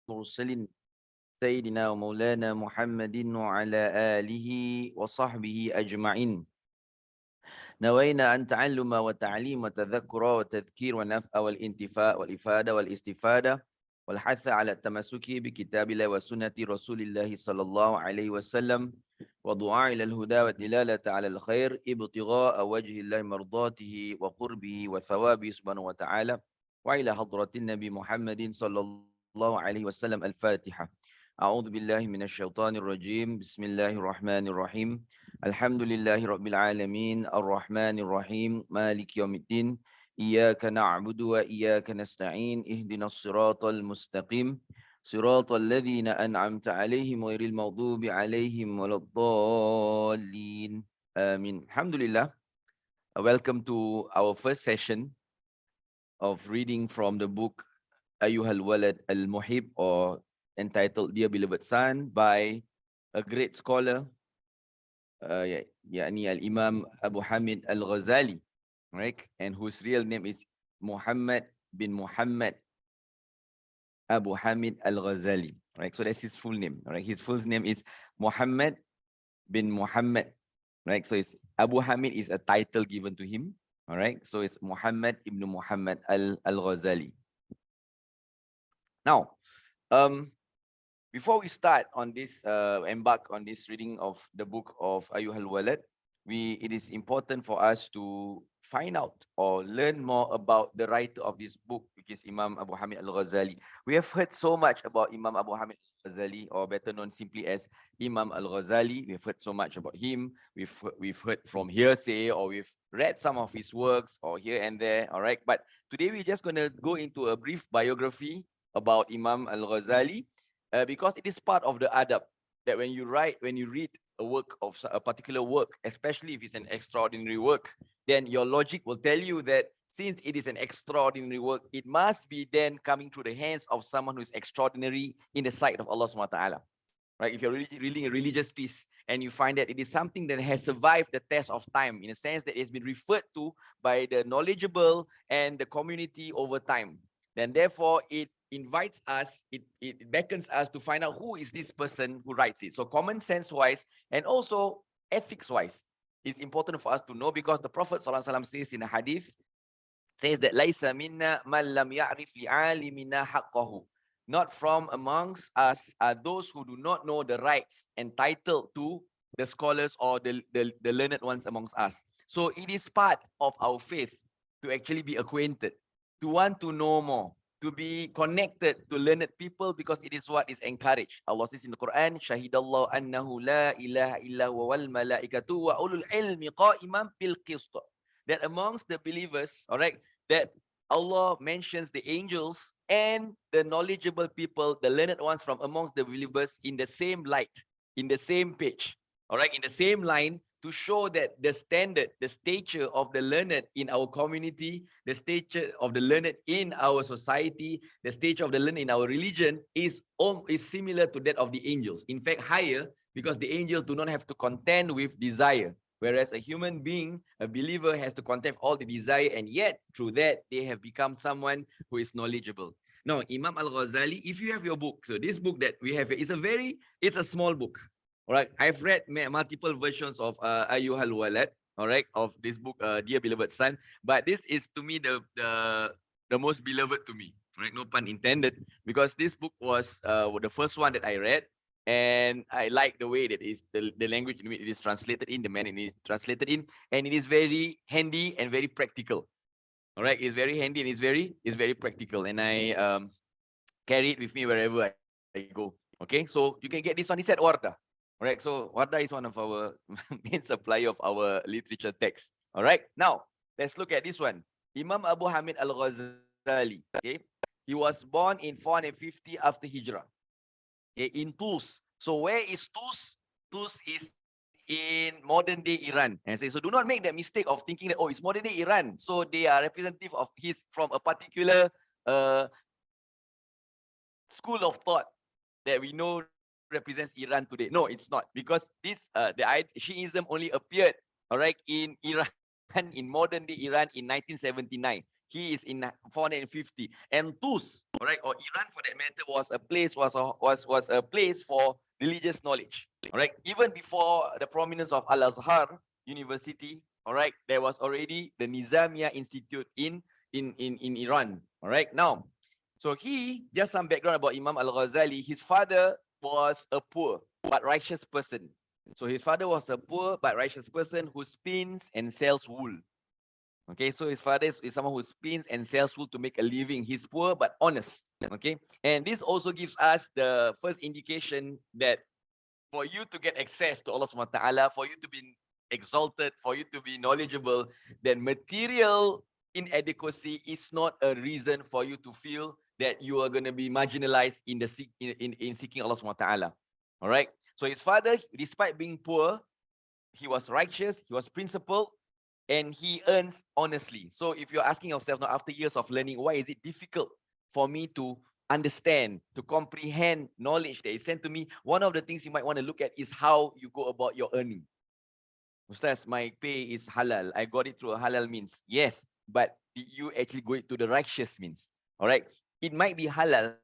المرسلين سيدنا ومولانا محمد وعلى آله وصحبه أجمعين. نوينا أن تعلم وتعليم وتذكر وتذكير ونفع والانتفاع والإفادة والاستفادة والحث على التمسك بكتاب الله وسنة رسول الله صلى الله عليه وسلم ودعاء إلى الهدى والدلالة على الخير ابتغاء وجه الله مرضاته وقربه وثوابه سبحانه وتعالى وإلى حضرة النبي محمد صلى الله عليه وسلم. الفاتحة. أعوذ بالله من الشيطان الرجيم. بسم الله الرحمن الرحيم. الحمد لله رب العالمين الرحمن الرحيم مالك يوم الدين إياك نعبد وإياك نستعين اهدنا الصراط المستقيم صراط الذين أنعمت عليهم غير المغضوب عليهم ولا الضالين آمين. Alhamdulillah. Welcome to our first session of reading from the book Ayyuhal Walad Al-Muhib, or entitled Dear Beloved Son, by a great scholar, يعني Al-Imam Abu Hamid Al-Ghazali, right? And whose real name is Muhammad bin Muhammad Abu Hamid Al-Ghazali, right? So that's his full name, right? His full name is Muhammad bin Muhammad, right? So it's Abu Hamid is a title given to him, all right? So it's Muhammad ibn Muhammad Al-Ghazali. Now, before we start on this, embark on this reading of the book of Ayyuhal Walad, it is important for us to find out or learn more about the writer of this book, which is Imam Abu Hamid Al-Ghazali. We have heard so much about Imam Abu Hamid Al-Ghazali, or better known simply as Imam Al-Ghazali. We've heard so much about him. We've heard from hearsay, or we've read some of his works, or here and there, all right? But today we're just going to go into a brief biography about Imam Al-Ghazali, because it is part of the adab that when you read a work of a particular work, especially if it's an extraordinary work, then your logic will tell you that since it is an extraordinary work, it must be then coming through the hands of someone who is extraordinary in the sight of Allah subhanahu wa ta'ala. Right? If you're really reading a religious piece and you find that it is something that has survived the test of time, in a sense that it's been referred to by the knowledgeable and the community over time, then therefore it invites us, it beckons us to find out who is this person who writes it. So common sense wise and also ethics wise, it's important for us to know, because the Prophet ﷺ says in a hadith, says that Laisa minna man lam ya'rif li'alimina haqqahu. Not from amongst us are those who do not know the rights entitled to the scholars or the learned ones amongst us. So it is part of our faith to actually be acquainted, to want to know more, to be connected to learned people, because it is what is encouraged. Allah says in the Quran, Shahidallahu annahu la ilaha illa huwa wal malaikatu wa ulul ilmi qa'iman bil qist. That amongst the believers, all right, that Allah mentions the angels and the knowledgeable people, the learned ones from amongst the believers, in the same light, in the same page, all right, in the same line, to show that the standard, the stature of the learned in our community, the stature of the learned in our society, the stature of the learned in our religion is similar to that of the angels. In fact, higher, because the angels do not have to contend with desire, whereas a human being, a believer, has to contend all the desire, and yet through that they have become someone who is knowledgeable. Now, Imam Al-Ghazali, if you have your book, so this book that we have here is it's a small book. All right, I've read multiple versions of Ayyuhal Walad, all right, of this book, Dear Beloved Son, but this is to me the most beloved to me, right? No pun intended, because this book was the first one that I read, and I like the way that is the language in which it is translated in, the manner it is translated in, and it is very handy and very practical. All right, it's very handy and it's very practical, and I carry it with me wherever I go. Okay, so you can get this one. It's at Wardah. All right, so Wardah is one of our main supplier of our literature text. All right, now let's look at this one. Imam Abu Hamid Al-Ghazali. Okay, he was born in 450 after Hijrah. Okay, in Tus. So where is Tus? Tus is in modern day Iran. And so do not make that mistake of thinking that, oh, it's modern day Iran, so they are representative of his from a particular school of thought that we know represents Iran today. No, it's not, because this Shiism only appeared, all right, in Iran, in modern day Iran, in 1979. he is in 450. And Tus, all right, or Iran for that matter, was a place for religious knowledge. All right, even before the prominence of Al-Azhar University, all right, there was already the Nizamiya Institute in Iran. All right, now, so just some background about Imam Al-Ghazali. His father was a poor but righteous person. So his father was a poor but righteous person who spins and sells wool. Okay, so his father is someone who spins and sells wool to make a living. He's poor but honest. Okay, and this also gives us the first indication that for you to get access to Allah subhanahu wa ta'ala, for you to be exalted, for you to be knowledgeable, then material inadequacy is not a reason for you to feel that you are going to be marginalized in seeking Allah subhanahu wa ta'ala. All right. So his father, despite being poor, he was righteous, he was principled, and he earns honestly. So if you're asking yourself now, after years of learning, why is it difficult for me to understand, to comprehend knowledge that is sent to me? One of the things you might want to look at is how you go about your earning. Ustaz, my pay is halal. I got it through a halal means. Yes, but did you actually go it to the righteous means? All right. It might be halal,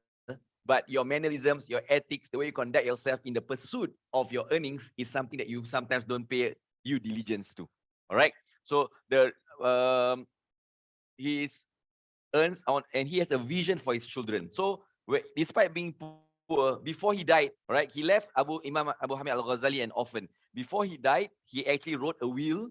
but your mannerisms, your ethics, the way you conduct yourself in the pursuit of your earnings is something that you sometimes don't pay due diligence to. All right. So he earns on, and he has a vision for his children. So despite being poor, before he died, right, he left Imam Abu Hamid Al-Ghazali an orphan. Before he died, he actually wrote a will,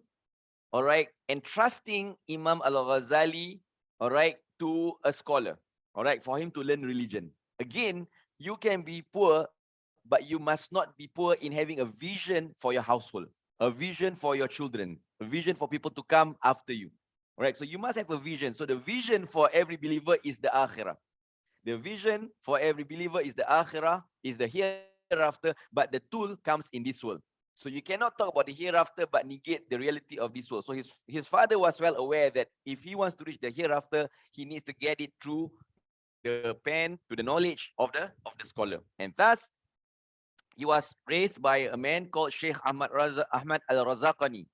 all right, entrusting Imam Al-Ghazali, all right, to a scholar, all right, for him to learn religion. Again, you can be poor, but you must not be poor in having a vision for your household, a vision for your children, a vision for people to come after you. All right, so you must have a vision. So the vision for every believer is the akhirah. The vision for every believer is the akhirah, is the hereafter, but the tool comes in this world. So you cannot talk about the hereafter but negate the reality of this world. So his father was well aware that if he wants to reach the hereafter, he needs to get it through the pen, to the knowledge of the scholar. And thus, he was raised by a man called Sheikh Ahmad Al-Razaqani,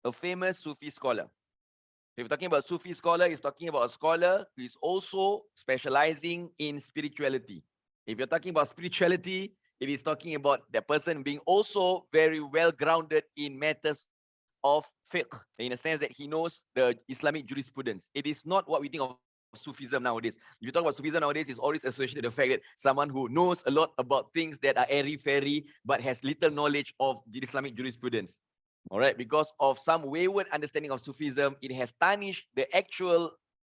a famous Sufi scholar. If you're talking about Sufi scholar, he's talking about a scholar who is also specializing in spirituality. If you're talking about spirituality, it is talking about the person being also very well grounded in matters of fiqh, in a sense that he knows the Islamic jurisprudence. It is not what we think of Sufism nowadays. If you talk about Sufism nowadays, it's always associated with the fact that someone who knows a lot about things that are airy-fairy but has little knowledge of the Islamic jurisprudence. All right, because of some wayward understanding of Sufism, it has tarnished the actual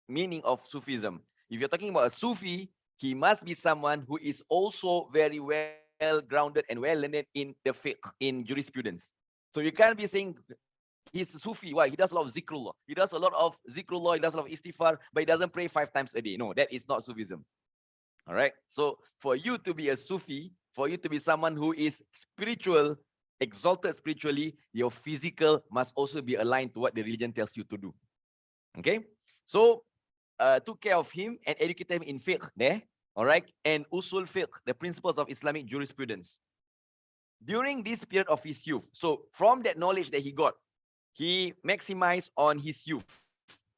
meaning of Sufism. If you're talking about a Sufi, he must be someone who is also very well grounded and well learned in the fiqh, in jurisprudence. So you can't be saying he's a Sufi. Why? He does a lot of zikrullah. He does a lot of zikrullah, he does a lot of istighfar, but he doesn't pray 5 times a day. No, that is not Sufism. All right. So for you to be a Sufi, for you to be someone who is spiritual, exalted spiritually, your physical must also be aligned to what the religion tells you to do. Okay, so took care of him and educated him in fiqh there, all right, and usul fiqh, the principles of Islamic jurisprudence. During this period of his youth, so from that knowledge that he got, he maximized on his youth.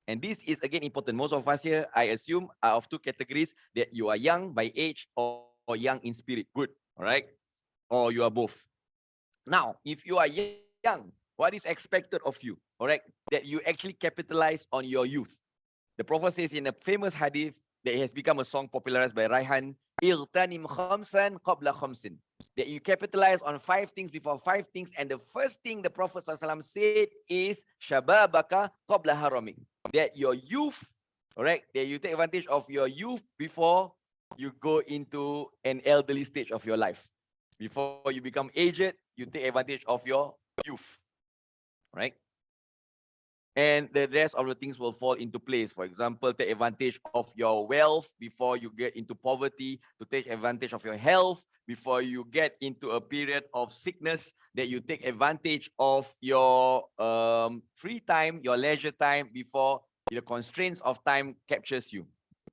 And this is again important. Most of us here, I assume, are of 2 categories, that you are young by age or young in spirit. Good, all right, or you are both. Now, if you are young, what is expected of you? All right, that you actually capitalize on your youth. The Prophet says in a famous hadith that has become a song popularized by Raihan, "Igtanim khamsan qabla khamsin." That you capitalize on 5 things before 5 things, and the first thing the Prophet ﷺ said is shababaka qabla haramik. That your youth, all right, that you take advantage of your youth before you go into an elderly stage of your life. Before you become aged, you take advantage of your youth, right? And the rest of the things will fall into place. For example, take advantage of your wealth before you get into poverty, to take advantage of your health before you get into a period of sickness, that you take advantage of your free time, your leisure time, before the constraints of time captures you.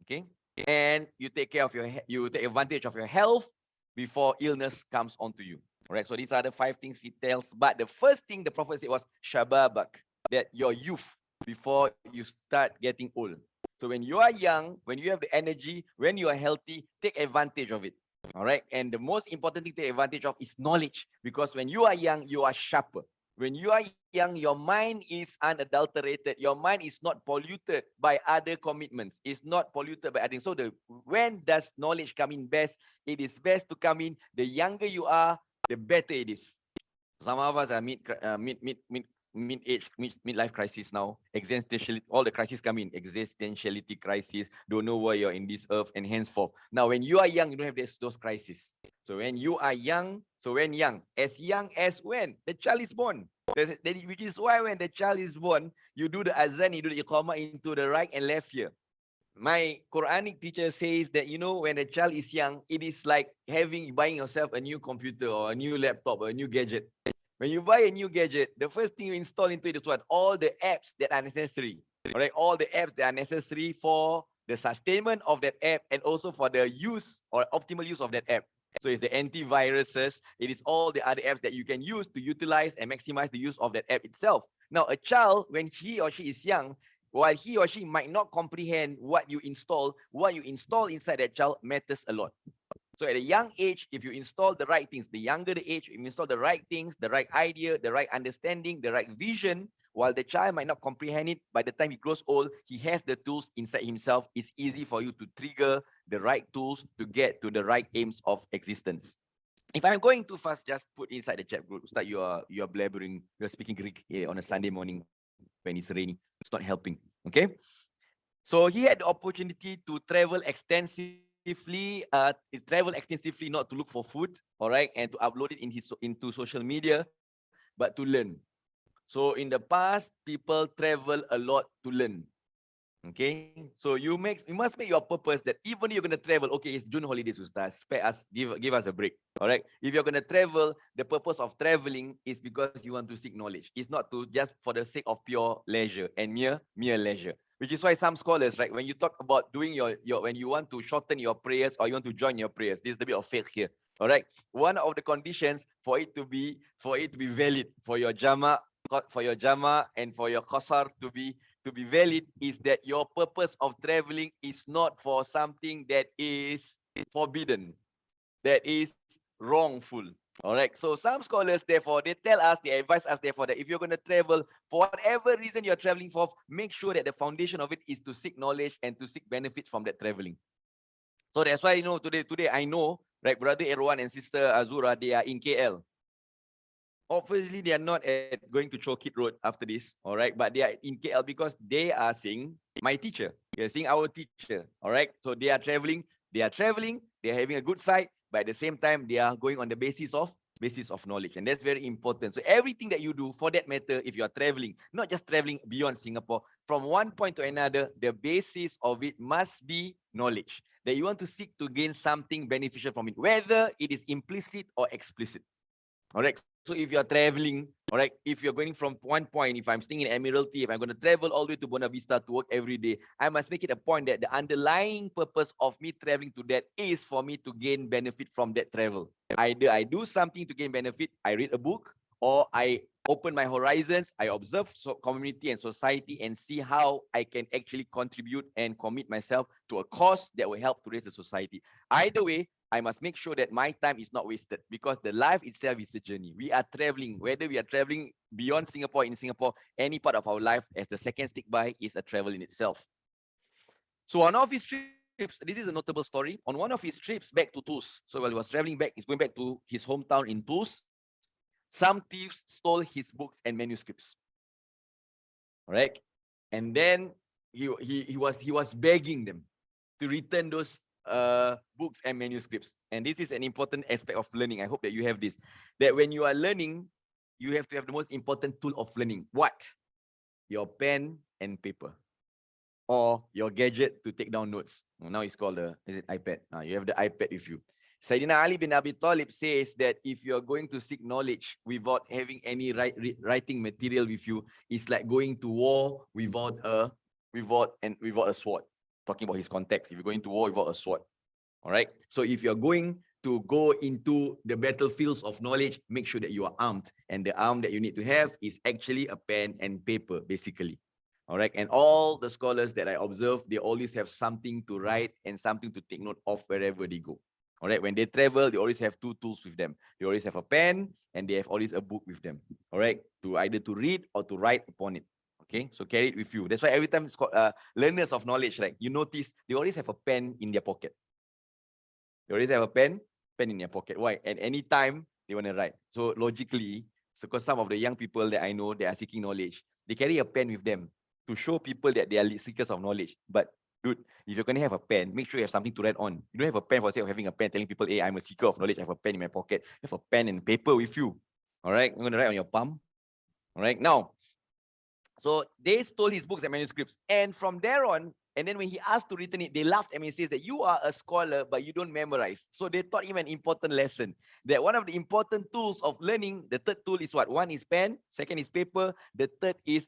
Okay, and you take advantage of your health before illness comes onto you. All right, so these are the 5 things he tells. But the first thing the Prophet said was shababak, that your youth, before you start getting old. So when you are young, when you have the energy, when you are healthy, take advantage of it. All right. And the most important thing to take advantage of is knowledge, because when you are young, you are sharper. When you are young, your mind is unadulterated. Your mind is not polluted by other commitments. It's not polluted by other things. So when does knowledge come in best? It is best to come in the younger you are, the better it is. Some of us are mid-age, midlife crisis now. Existentiality, all the crises come in. Existentiality crisis. Don't know why you're in this earth, and henceforth. Now, when you are young, you don't have those crises. So when you are young, young as when the child is born. Which is why when the child is born, you do the azan, you do the iqamah into the right and left ear. My Quranic teacher says that, when a child is young, it is like buying yourself a new computer or a new laptop or a new gadget. When you buy a new gadget, the first thing you install into it is what? All the apps that are necessary. All right, all the apps that are necessary for the sustainment of that app and also for the use or optimal use of that app. So it's the antiviruses. It is all the other apps that you can use to utilize and maximize the use of that app itself. Now, a child, when he or she is young, while he or she might not comprehend what you install inside that child matters a lot. So at a young age, if you install the right things, the younger the age, you install the right things, the right idea, the right understanding, the right vision, while the child might not comprehend it, by the time he grows old, he has the tools inside himself. It's easy for you to trigger the right tools to get to the right aims of existence. If I'm going too fast, just put inside the chat group. Ustaz, you are blabbering, you're speaking Greek on a Sunday morning when it's raining. It's not helping. Okay. So he had the opportunity to travel extensively, not to look for food, all right, and to upload it into social media, but to learn. So in the past, people travel a lot to learn. Okay, so you must make your purpose that even if you're going to travel, okay, it's June holidays, Ustaz, spare us, give us a break. All right, if you're going to travel, the purpose of traveling is because you want to seek knowledge. It's not to just for the sake of pure leisure and mere leisure. Which is why some scholars, right, when you talk about doing your when you want to shorten your prayers or you want to join your prayers, this is the bit of faith here. All right, one of the conditions for it to be valid, for your jama and for your qasar to be valid, is that your purpose of traveling is not for something that is forbidden, that is wrongful. All right. So some scholars, therefore, they advise us, therefore, that if you're going to travel, for whatever reason you're traveling for, make sure that the foundation of it is to seek knowledge and to seek benefits from that traveling. So that's why, today I know, right, Brother Erwan and Sister Azura, they are in KL. Obviously, they are not going to Chokit Road after this, all right? But they are in KL because they are seeing my teacher. They are seeing our teacher, all right? So they are traveling, they are having a good sight, but at the same time, they are going on the basis of knowledge. And that's very important. So everything that you do, for that matter, if you are traveling, not just traveling beyond Singapore, from one point to another, the basis of it must be knowledge. That you want to seek to gain something beneficial from it, whether it is implicit or explicit. All right. So if you're traveling, all right, if you're going from one point, if I'm staying in Admiralty, if I'm going to travel all the way to Buona Vista to work every day, I must make it a point that the underlying purpose of me traveling to that is for me to gain benefit from that travel. Either I do something to gain benefit, I read a book, or I open my horizons, I observe community and society and see how I can actually contribute and commit myself to a cause that will help to raise the society. Either way, I must make sure that my time is not wasted, because the life itself is a journey. We are traveling, whether we are traveling beyond Singapore, in Singapore, any part of our life, as the second stick by, is a travel in itself. So on one of his trips, this is a notable story. On one of his trips back to Tus, so while he was traveling back, he's going back to his hometown in Tus, some thieves stole his books and manuscripts. All right, and then he was begging them to return those books and manuscripts. And this is an important aspect of learning. I hope that you have this, that when you are learning, you have to have the most important tool of learning. What? Your pen and paper, or your gadget to take down notes. Now it's called iPad. You have the iPad with you. Sayyidina Ali bin Abi Talib says that if you're going to seek knowledge without having any writing material with you, it's like going to war without a sword. Talking about his context, if you're going to war without a sword. All right. So if you're going to go into the battlefields of knowledge, make sure that you are armed. And the arm that you need to have is actually a pen and paper, basically. All right. And all the scholars that I observe, they always have something to write and something to take note of wherever they go. All right. When they travel, they always have two tools with them. They always have a pen and they have always a book with them. All right. To either to read or to write upon it. Okay. So carry it with you. That's why every time it's called learners of knowledge, right? You notice they always have a pen in their pocket. They always have a pen in their pocket. Why? At any time they want to write. So logically, so because some of the young people that I know, they are seeking knowledge, they carry a pen with them to show people that they are seekers of knowledge. But dude, if you're going to have a pen, make sure you have something to write on. You don't have a pen for the sake of having a pen telling people, hey, I'm a seeker of knowledge. I have a pen in my pocket. You have a pen and paper with you. All right. I'm going to write on your palm. All right. Now, so they stole his books and manuscripts. And from there on, and then when he asked to return it, they laughed at him and says that you are a scholar, but you don't memorize. So they taught him an important lesson, that one of the important tools of learning, the third tool is what? One is pen, second is paper, the third is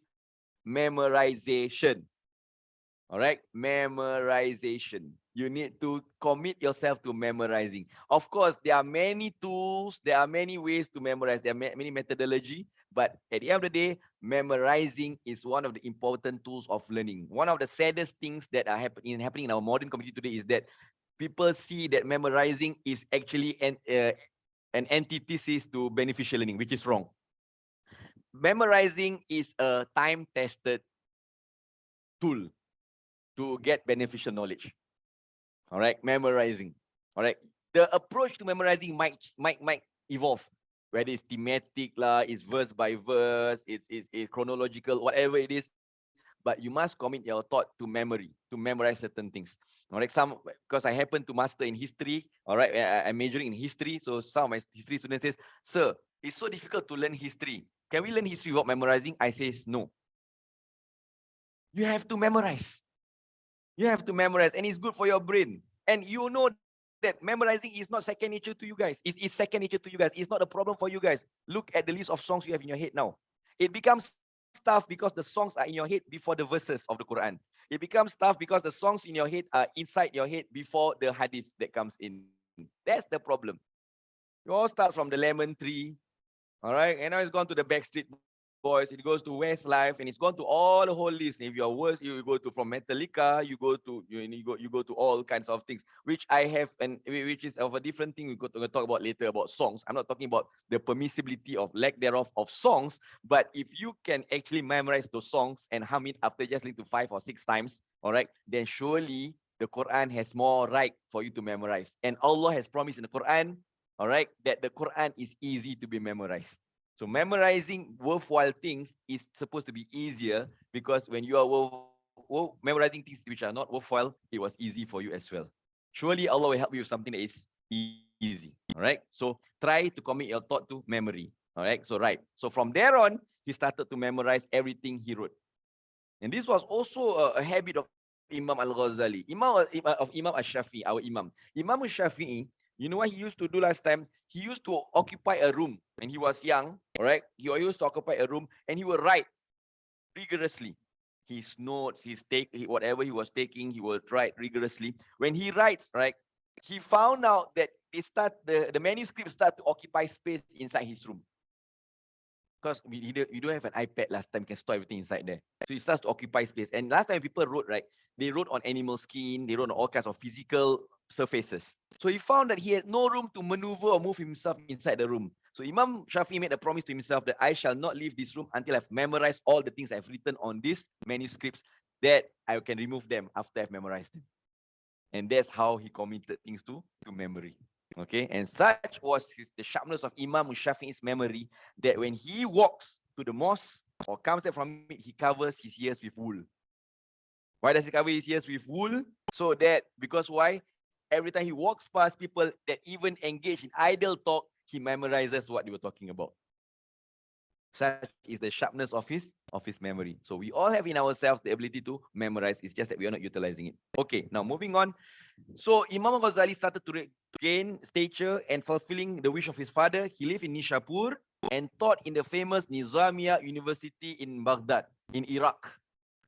memorization. All right, memorization. You need to commit yourself to memorizing. Of course, there are many tools, there are many ways to memorize, there are many methodology, but at the end of the day, memorizing is one of the important tools of learning. One of the saddest things that are happening in our modern community today is that people see that memorizing is actually an antithesis to beneficial learning, which is wrong. Memorizing is a time-tested tool to get beneficial knowledge. All right, memorizing. All right, the approach to memorizing might evolve, whether it's thematic lah, it's verse by verse, it's chronological, whatever it is. But you must commit your thought to memory, to memorize certain things. All right, because I happen to master in history. All right, I'm majoring in history, so some of my history students says, "Sir, it's so difficult to learn history. Can we learn history without memorizing?" I says, "No. You have to memorize. You have to memorize, and it's good for your brain. And you know that memorizing is not second nature to you guys. It's second nature to you guys. It's not a problem for you guys. Look at the list of songs you have in your head now. It becomes tough because the songs are in your head before the verses of the Quran. It becomes tough because the songs in your head are inside your head before the hadith that comes in. That's the problem. You all start from the lemon tree, all right, and now it's gone to the Backstreet Boys, it goes to Westlife, and it's gone to all the whole list. If you're worse, you go to from Metallica, you go to all kinds of things, which I have, and which is of a different thing. We're going to talk about later about songs. I'm not talking about the permissibility of lack thereof of songs, but if you can actually memorize those songs and hum it after just listening to 5 or 6 times, all right, then surely the Quran has more right for you to memorize. And Allah has promised in the Quran, all right, that the Quran is easy to be memorized. So memorizing worthwhile things is supposed to be easier, because when you are memorizing things which are not worthwhile, it was easy for you as well. Surely Allah will help you with something that is easy. All right. So try to commit your thought to memory. All right. So So from there on, he started to memorize everything he wrote. And this was also a habit of Imam Al-Ghazali, Imam Al-Shafi'i, our Imam. Imam Al-Shafi'i, you know what he used to do last time? He used to occupy a room when he was young, all right? He used to occupy a room and he would write rigorously. His notes, whatever he was taking, he would write rigorously. When he writes, right, he found out that the manuscripts start to occupy space inside his room. Because we don't have an iPad last time, can store everything inside there. So it starts to occupy space. And last time people wrote, right, they wrote on animal skin, they wrote on all kinds of physical surfaces. So he found that he had no room to maneuver or move himself inside the room. So Imam Shafi made a promise to himself that I shall not leave this room until I've memorized all the things I've written on these manuscripts, that I can remove them after I've memorized them. And that's how he committed things to memory. Okay, and such was the sharpness of Imam Shafi'i's memory, that when he walks to the mosque or comes out from it, he covers his ears with wool. Why does he cover his ears with wool? So that, because why? Every time he walks past people that even engage in idle talk, he memorizes what they were talking about. Such is the sharpness of his memory. So we all have in ourselves the ability to memorize. It's just that we are not utilizing it. Okay, now moving on. So Imam Ghazali started to gain stature and fulfilling the wish of his father. He lived in Nishapur and taught in the famous Nizamiya University in Baghdad, in Iraq.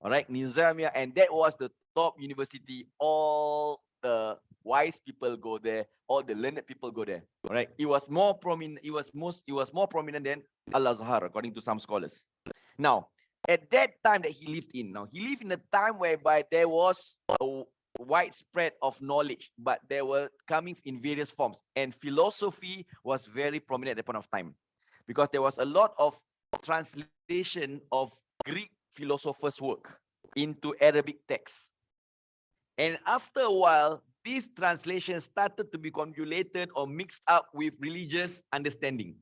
All right, Nizamiya, and that was the top university. All the wise people go there, all the learned people go there. All right, it was more prominent. It was more prominent than Al-Azhar, according to some scholars. Now, At that time that he lived in, now he lived in a time whereby there was a widespread of knowledge, but they were coming in various forms, and philosophy was very prominent at that point of time, because there was a lot of translation of Greek philosophers' work into Arabic texts. And after a while, these translations started to be convoluted or mixed up with religious understanding.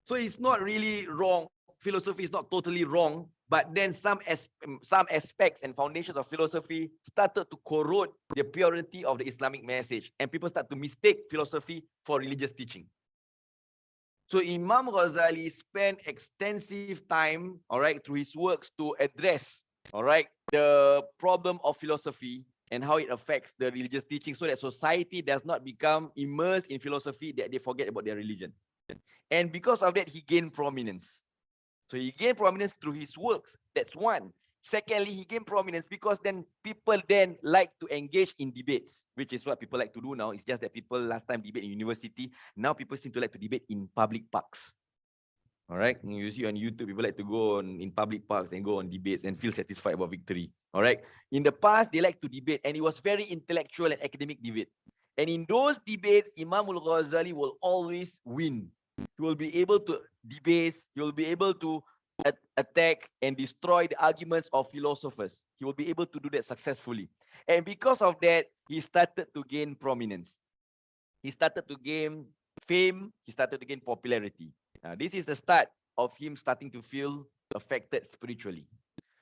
So it's not really wrong. Philosophy is not totally wrong, but then some aspects and foundations of philosophy started to corrode the purity of the Islamic message, and people start to mistake philosophy for religious teaching. So Imam Ghazali spent extensive time, all right, through his works to address, all right, the problem of philosophy and how it affects the religious teaching, so that society does not become immersed in philosophy that they forget about their religion. And because of that, he gained prominence. So he gained prominence through his works. That's one. Secondly, he gained prominence because then people then like to engage in debates, which is what people like to do now. It's just that people last time debate in university. Now people seem to like to debate in public parks. All right. You see on YouTube, people like to go in public parks and go on debates and feel satisfied about victory. All right. In the past, they like to debate, and it was very intellectual and academic debate. And in those debates, Imam al-Ghazali will always win. He will be able to debase, he will be able to attack and destroy the arguments of philosophers. He will be able to do that successfully. And because of that, he started to gain prominence. He started to gain fame. He started to gain popularity. This is the start of him starting to feel affected spiritually.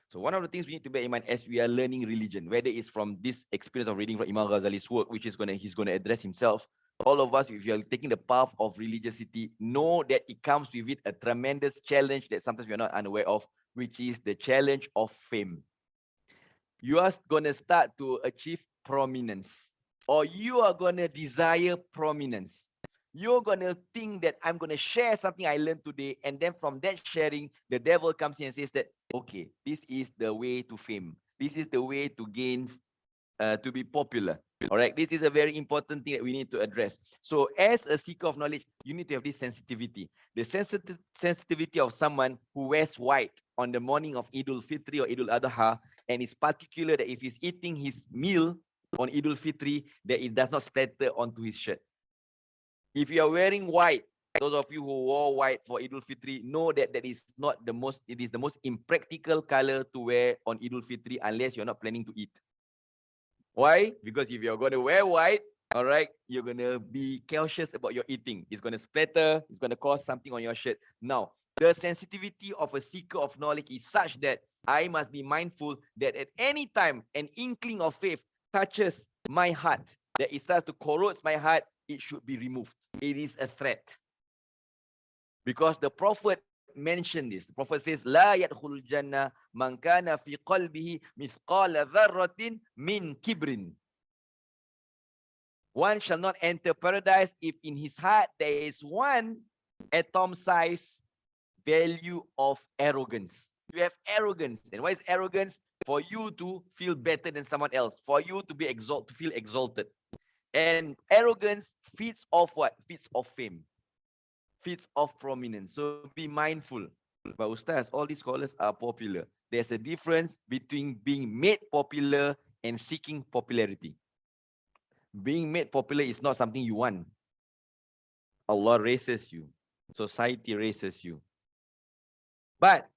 So one of the things we need to bear in mind as we are learning religion, whether it's from this experience of reading from Imam Ghazali's work, which is he's going to address himself, all of us, if you are taking the path of religiosity, know that it comes with it a tremendous challenge that sometimes we are not unaware of, which is the challenge of fame. You are going to start to achieve prominence, or you are going to desire prominence. You're going to think that I'm going to share something I learned today, and then from that sharing, the devil comes in and says that, okay, this is the way to fame. This is the way to gain, to be popular. All right, this is a very important thing that we need to address. So as a seeker of knowledge, you need to have this sensitivity. The sensitivity of someone who wears white on the morning of Eid al-Fitr or Eid al-Adha, and it's particular that if he's eating his meal on Eid al-Fitr, that it does not splatter onto his shirt. If you are wearing white, those of you who wore white for Eid al-Fitr know that it is the most impractical color to wear on Eid al-Fitr unless you're not planning to eat. Why? Because if you're going to wear white, all right, you're going to be cautious about your eating. It's going to splatter. It's going to cause something on your shirt. Now, the sensitivity of a seeker of knowledge is such that I must be mindful that at any time an inkling of faith touches my heart, that it starts to corrode my heart, it should be removed. It is a threat. Because the Prophet mentioned this. The Prophet says, "La yadkhulul jannah man kana fi qalbihi mithqala dharratin min kibrin." One shall not enter paradise if in his heart there is one atom size value of arrogance. You have arrogance. And what is arrogance? For you to feel better than someone else, for you to be to feel exalted. And arrogance feeds off what? Feeds off fame. Feeds off prominence. So be mindful. But Ustaz, all these scholars are popular. There's a difference between being made popular and seeking popularity. Being made popular is not something you want. Allah raises you. Society raises you. But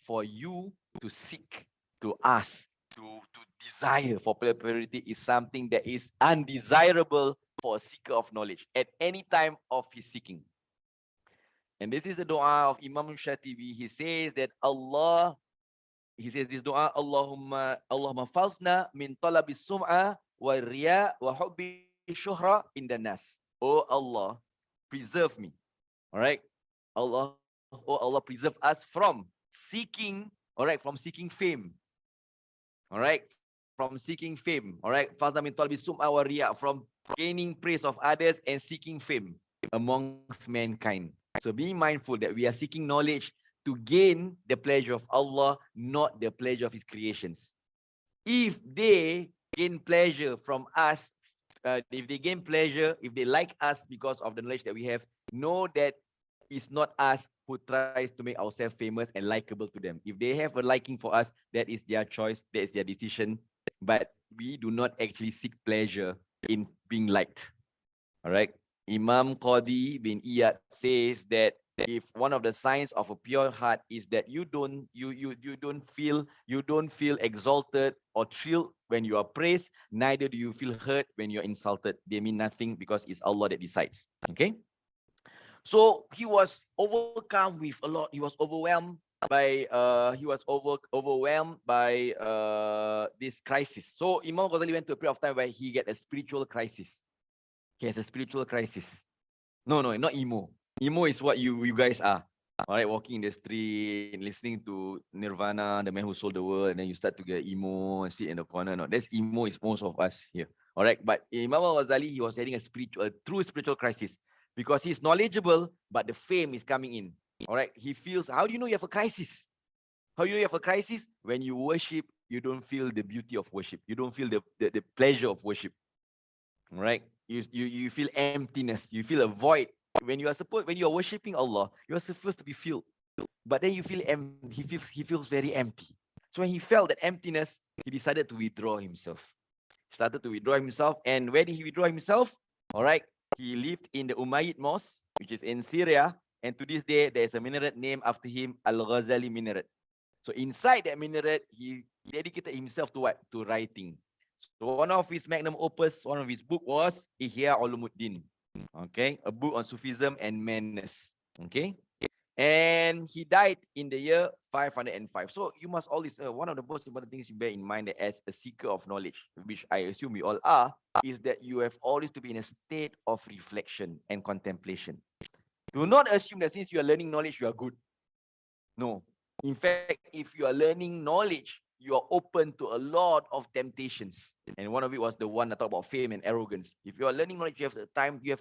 for you to seek, to ask, to desire for popularity is something that is undesirable for a seeker of knowledge at any time of his seeking. And this is the dua of Imam Shatibi. He says that this dua, Allahumma fazna min talabi sum'a wa riya wa hubbi shuhra in the nas. Oh Allah, preserve me. All right. Oh Allah, preserve us from seeking, all right, from seeking fame. All right, from seeking fame. All right, fazna min talabi sum'a wa riya, from gaining praise of others and seeking fame amongst mankind. So be mindful that we are seeking knowledge to gain the pleasure of Allah, not the pleasure of His creations. If they gain pleasure from us, if they gain pleasure, if they like us because of the knowledge that we have, know that it's not us who tries to make ourselves famous and likable to them. If they have a liking for us, that is their choice, that is their decision. But we do not actually seek pleasure in being liked. All right. Imam Qadi bin Iyad says that if one of the signs of a pure heart is that you don't feel exalted or thrilled when you are praised, neither do you feel hurt when you're insulted. They mean nothing because it's Allah that decides. Okay. So he was overcome with a lot. He was overwhelmed by this crisis. So Imam Ghazali went to a period of time where he get a spiritual crisis. He has a spiritual crisis. No, not emo. Emo is what you guys are. All right, walking in the street, listening to Nirvana, the man who sold the world, and then you start to get emo and sit in the corner. No, that's emo is most of us here. All right, but Imam Al-Ghazali, he was having a true spiritual crisis because he's knowledgeable, but the fame is coming in. All right, he feels, how do you know you have a crisis? How do you know you have a crisis? When you worship, you don't feel the beauty of worship. You don't feel the pleasure of worship. All right, you feel emptiness. You feel a void. When you are worshiping Allah, you are supposed to be filled, but then you feel he feels very empty. So when he felt that emptiness, he decided to withdraw himself. He started to withdraw himself, and where did he withdraw himself? All right, he lived in the Umayyad Mosque, which is in Syria, and to this day there is a minaret named after him, Al-Ghazali Minaret. So inside that minaret, he dedicated himself to what? To writing. So one of his magnum opus, one of his book was Ihya Ulumuddin. Okay, a book on Sufism and madness. Okay, and he died in the year 505. So you must always, one of the most important things you bear in mind that as a seeker of knowledge, which I assume we all are, is that you have always to be in a state of reflection and contemplation. Do not assume that since you are learning knowledge, you are good. No. In fact, if you are learning knowledge, you are open to a lot of temptations. And one of it was the one that talked about fame and arrogance. If you are learning knowledge, you have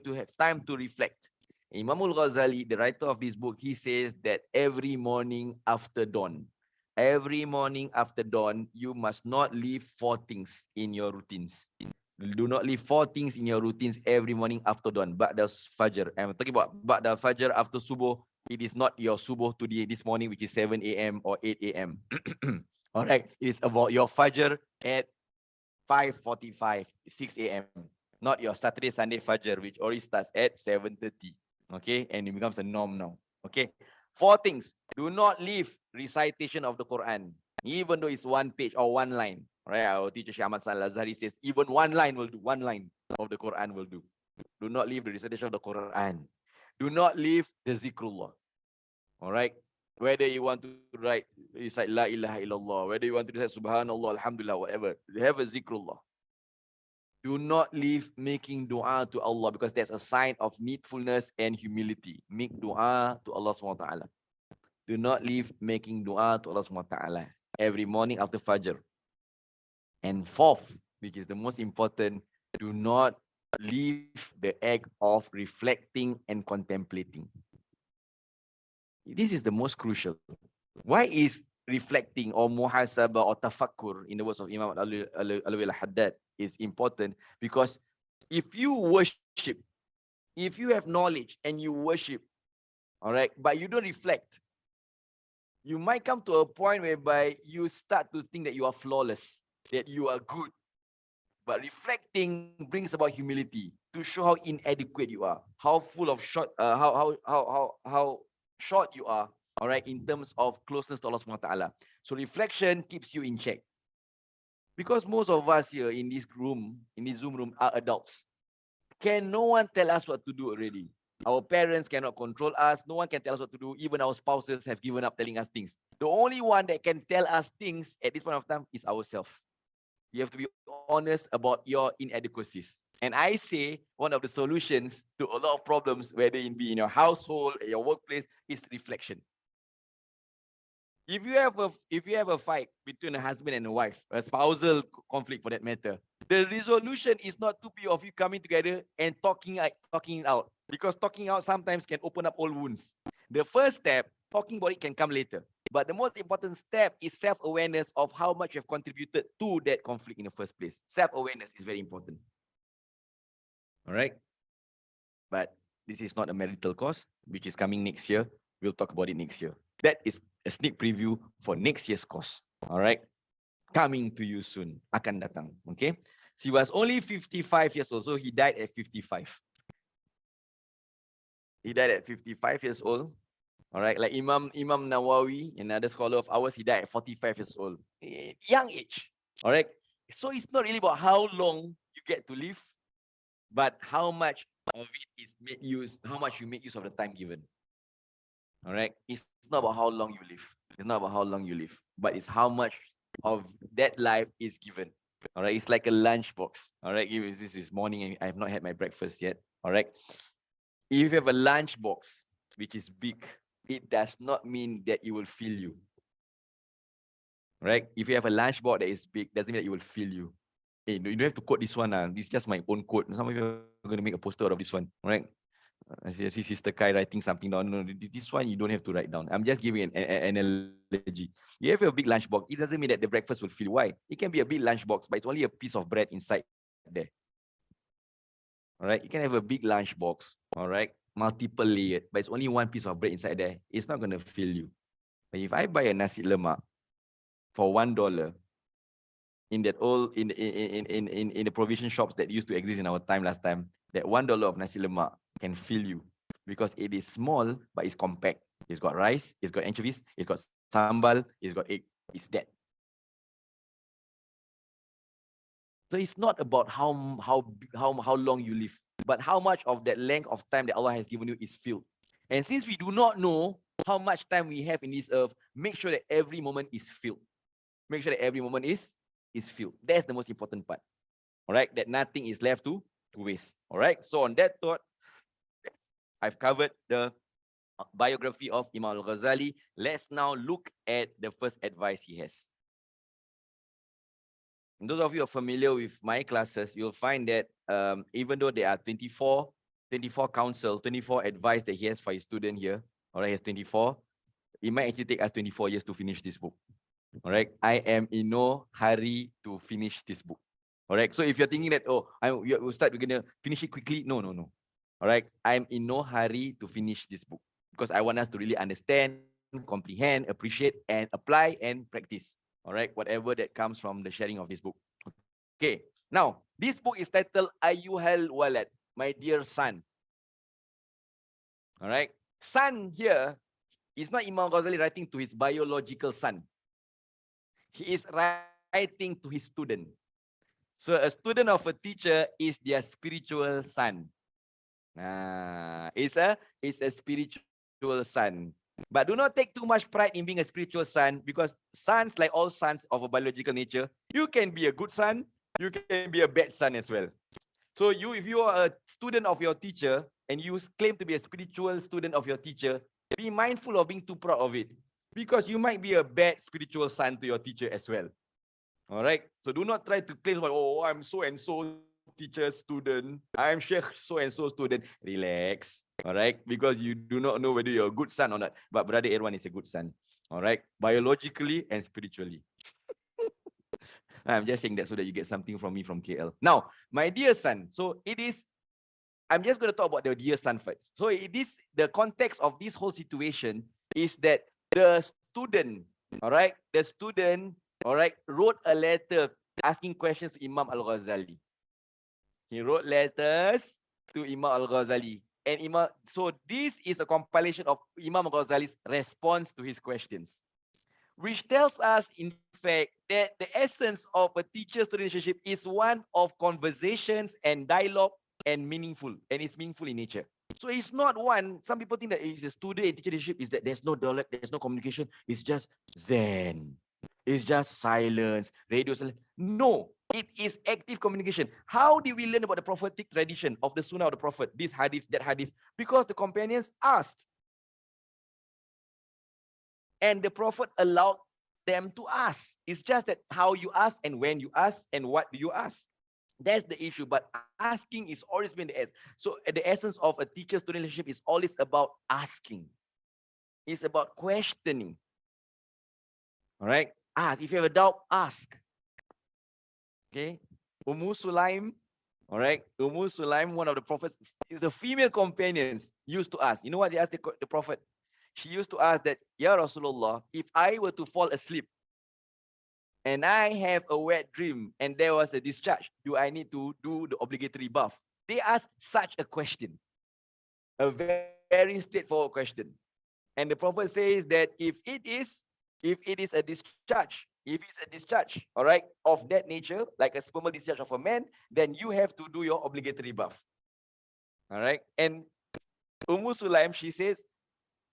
to have time to reflect. Imam Al-Ghazali, the writer of this book, he says that every morning after dawn, you must not leave 4 things in your routines. Do not leave 4 things in your routines every morning after dawn. Ba'da Fajr. I'm talking about Ba'da Fajr after Subuh. It is not your Subuh today, this morning, which is 7 a.m. or 8 a.m. All right. It is about your Fajr at 5:45, 6 a.m. Not your Saturday, Sunday Fajr, which already starts at 7:30. Okay. And it becomes a norm now. Okay. 4 things. Do not leave recitation of the Quran, even though it's 1 page or 1 line. Right? Our teacher Syekh Ahmad Al-Azhari says even 1 line will do. 1 line of the Quran will do. Do not leave the recitation of the Quran. Do not leave the zikrullah. All right. Whether you want to recite La ilaha illallah, whether you want to recite Subhanallah, Alhamdulillah, whatever, have a zikrullah. Do not leave making dua to Allah, because that's a sign of needfulness and humility. Make dua to Allah SWT. Do not leave making dua to Allah SWT every morning after Fajr. And 4th, which is the most important, do not leave the act of reflecting and contemplating. This is the most crucial. Why is reflecting or muhasabah or tafakkur, in the words of Imam Alawi al-Haddad, is important? Because if you worship, if you have knowledge and you worship, all right, but you don't reflect, you might come to a point whereby you start to think that you are flawless, that you are good. But reflecting brings about humility to show how inadequate you are, how full of short, how short you are, all right, in terms of closeness to Allah SWT. So reflection keeps you in check. Because most of us here in this room, in this Zoom room, are adults. Can no one tell us what to do already? Our parents cannot control us. No one can tell us what to do. Even our spouses have given up telling us things. The only one that can tell us things at this point of time is ourselves. You have to be honest about your inadequacies. And I say one of the solutions to a lot of problems, whether it be in your household, your workplace, is reflection. If you have a fight between a husband and a wife, a spousal conflict for that matter, the resolution is not to be of you coming together and talking it out, because talking out sometimes can open up old wounds. The first step, talking about it, can come later. But the most important step is self-awareness of how much you have contributed to that conflict in the first place. Self-awareness is very important. All right. But This is not a marital course, which is coming next year. We'll talk about it next year. That is a sneak preview for next year's course. All right. Coming to you soon. Akan datang. Okay. He was only 55 years old. So he died at 55. He died at 55 years old. All right. Like Imam Nawawi, another scholar of ours, he died at 45 years old. Young age. All right. So it's not really about how long you get to live, but how much of it is made use, how much you make use of the time given. All right. It's not about how long you live. It's not about how long you live, but it's how much of that life is given. All right. It's like a lunch box. All right. This is morning and I have not had my breakfast yet. All right. If you have a lunch box, which is big, it does not mean that it will fill you. Right? If you have a lunch box that is big, doesn't mean that it will fill you. Hey, you don't have to quote this one. This is just my own quote. Some of you are going to make a poster out of this one. Right? I see Sister Kai writing something down. No, this one you don't have to write down. I'm just giving an analogy. You have a big lunch box. It doesn't mean that the breakfast will fill. Why? It can be a big lunch box, but it's only a piece of bread inside there. All right, you can have a big lunch box, all right, multiple layered, but it's only one piece of bread inside there. It's not going to fill you. But if I buy a nasi lemak for $1 in that old in the provision shops that used to exist in our time last time, that $1 of nasi lemak can fill you because it is small but it's compact. It's got rice, it's got anchovies, it's got sambal, it's got egg. It's that. So it's not about how long you live, but how much of that length of time that Allah has given you is filled. And since we do not know how much time we have in this earth, make sure that every moment is filled. Make sure that every moment is filled. That's the most important part. All right, that nothing is left to waste. All right. So on that thought, I've covered the biography of Imam Al-Ghazali. Let's now look at the first advice he has. And those of you who are familiar with my classes, you'll find that even though there are 24 counsel, 24 advice that he has for his student here, all right, he has 24, it might actually take us 24 years to finish this book. All right, I am in no hurry to finish this book. All right, so if you're thinking that, oh, we're going to finish it quickly, no. All right, I'm in no hurry to finish this book because I want us to really understand, comprehend, appreciate, and apply and practice. All right, whatever that comes from the sharing of this book. Okay, now this book is titled Ayyuhal Walad, my dear son. All right, son here is not Imam Ghazali writing to his biological son. He is writing to his student. So a student of a teacher is their spiritual son. It's a spiritual son. But do not take too much pride in being a spiritual son, because sons, like all sons of a biological nature, you can be a good son, you can be a bad son as well. So if you are a student of your teacher and you claim to be a spiritual student of your teacher, be mindful of being too proud of it, because you might be a bad spiritual son to your teacher as well. All right. So do not try to claim, oh, I'm so and so teacher student, I'm Sheikh so and so student. Relax. All right, because you do not know whether you're a good son or not. But Brother Erwan is a good son. All right, biologically and spiritually. I'm just saying that so that you get something from me from KL. Now, my dear son, so I'm just going to talk about the dear son first. So the context of this whole situation is that the student, all right, wrote a letter asking questions to Imam Al-Ghazali. He wrote letters to Imam Al-Ghazali. And so this is a compilation of Imam Ghazali's response to his questions, which tells us, in fact, that the essence of a teacher-student relationship is one of conversations and dialogue and meaningful, and it's meaningful in nature. So it's not one, some people think that it's a student and teacher relationship is that there's no dialogue, there's no communication, it's just Zen. It's just silence, radio silence. No, it is active communication. How did we learn about the prophetic tradition of the Sunnah of the Prophet? This hadith, that hadith. Because the companions asked. And the Prophet allowed them to ask. It's just that how you ask and when you ask and what do you ask. That's the issue. But asking is always been the essence. So the essence of a teacher-student relationship is always about asking. It's about questioning. All right? Ask. If you have a doubt, ask. Okay? Ummu Sulaim All right. Sulaim, one of the prophets, is the female companions used to ask. You know what they asked the prophet? She used to ask that, Ya Rasulullah, if I were to fall asleep and I have a wet dream and there was a discharge, do I need to do the obligatory bath? They asked such a question, a very straightforward question. And the prophet says that if it is a discharge, all right, of that nature, like a spermal discharge of a man, then you have to do your obligatory bath. All right. And Sulaim, she says,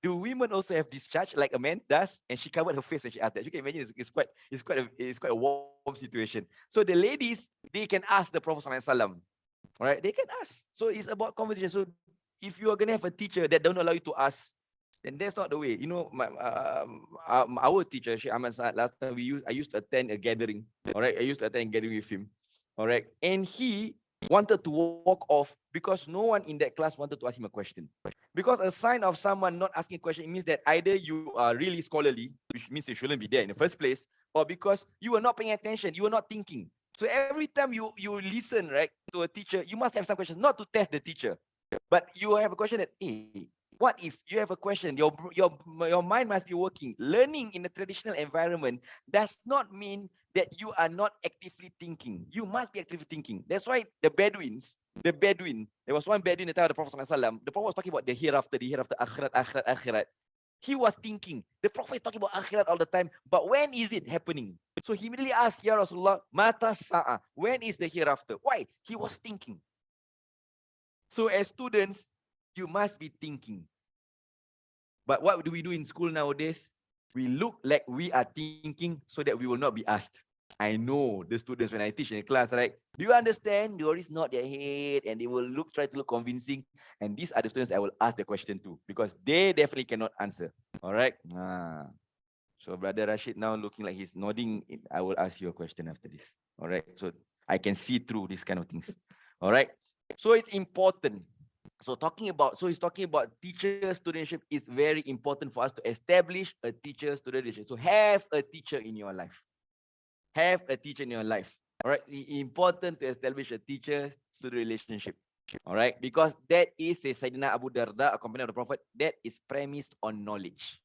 do women also have discharge like a man does? And she covered her face when she asked that. You can imagine it's quite a warm situation. So the ladies, they can ask the Prophet ﷺ. All right, they can ask. So it's about conversation. So if you are gonna have a teacher that don't allow you to ask, then that's not the way. You know, our teacher, Sheikh Ahmad Saad, last time I used to attend a gathering. All right, I used to attend a gathering with him. All right, and he wanted to walk off because no one in that class wanted to ask him a question. Because a sign of someone not asking a question, it means that either you are really scholarly, which means you shouldn't be there in the first place, or because you are not paying attention, you are not thinking. So every time you listen, right, to a teacher, you must have some questions, not to test the teacher, but you have a question that, hey, what if you have a question? Your mind must be working. Learning in a traditional environment does not mean that you are not actively thinking. You must be actively thinking. That's why the Bedouin, there was one Bedouin in the time of the Prophet ﷺ. The Prophet was talking about the hereafter, akhirat. He was thinking. The Prophet is talking about akhirat all the time. But when is it happening? So he immediately asked, Ya Rasulullah, mata sa'a. When is the hereafter? Why? He was thinking. So as students, you must be thinking. But what do we do in school nowadays? We look like we are thinking so that we will not be asked. I know the students when I teach in the class, right? Do you understand? They always nod their head and they will try to look convincing. And these are the students I will ask the question to because they definitely cannot answer. All right. So Brother Rashid now looking like he's nodding. I will ask you a question after this. All right. So I can see through these kind of things. All right. So it's important. So he's talking about teacher-student relationship is very important for us to establish a teacher-student relationship. So have a teacher in your life. Have a teacher in your life. All right. Important to establish a teacher-student relationship. All right. Because that is, say Sayyidina Abu Darda, a companion of the Prophet, that is premised on knowledge.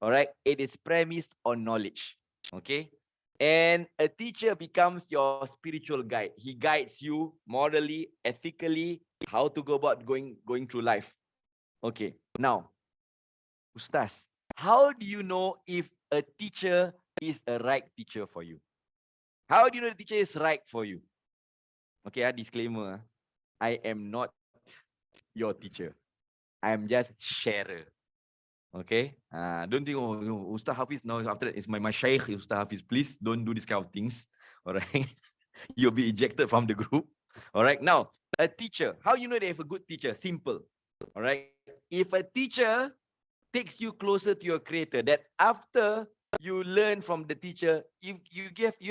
All right. It is premised on knowledge. Okay. And a teacher becomes your spiritual guide. He guides you morally, ethically, how to go about going through life. Okay. Now, Ustaz, how do you know if a teacher is a right teacher for you? How do you know the teacher is right for you? Okay, disclaimer. I am not your teacher. I am just sharer. Okay. Don't think, oh, Ustaz Hafiz now after that is my shaykh, Ustaz Hafiz. Please don't do this kind of things. All right. You'll be ejected from the group. All right. Now, a teacher. How you know they have a good teacher? Simple. All right. If a teacher takes you closer to your creator, that after you learn from the teacher, you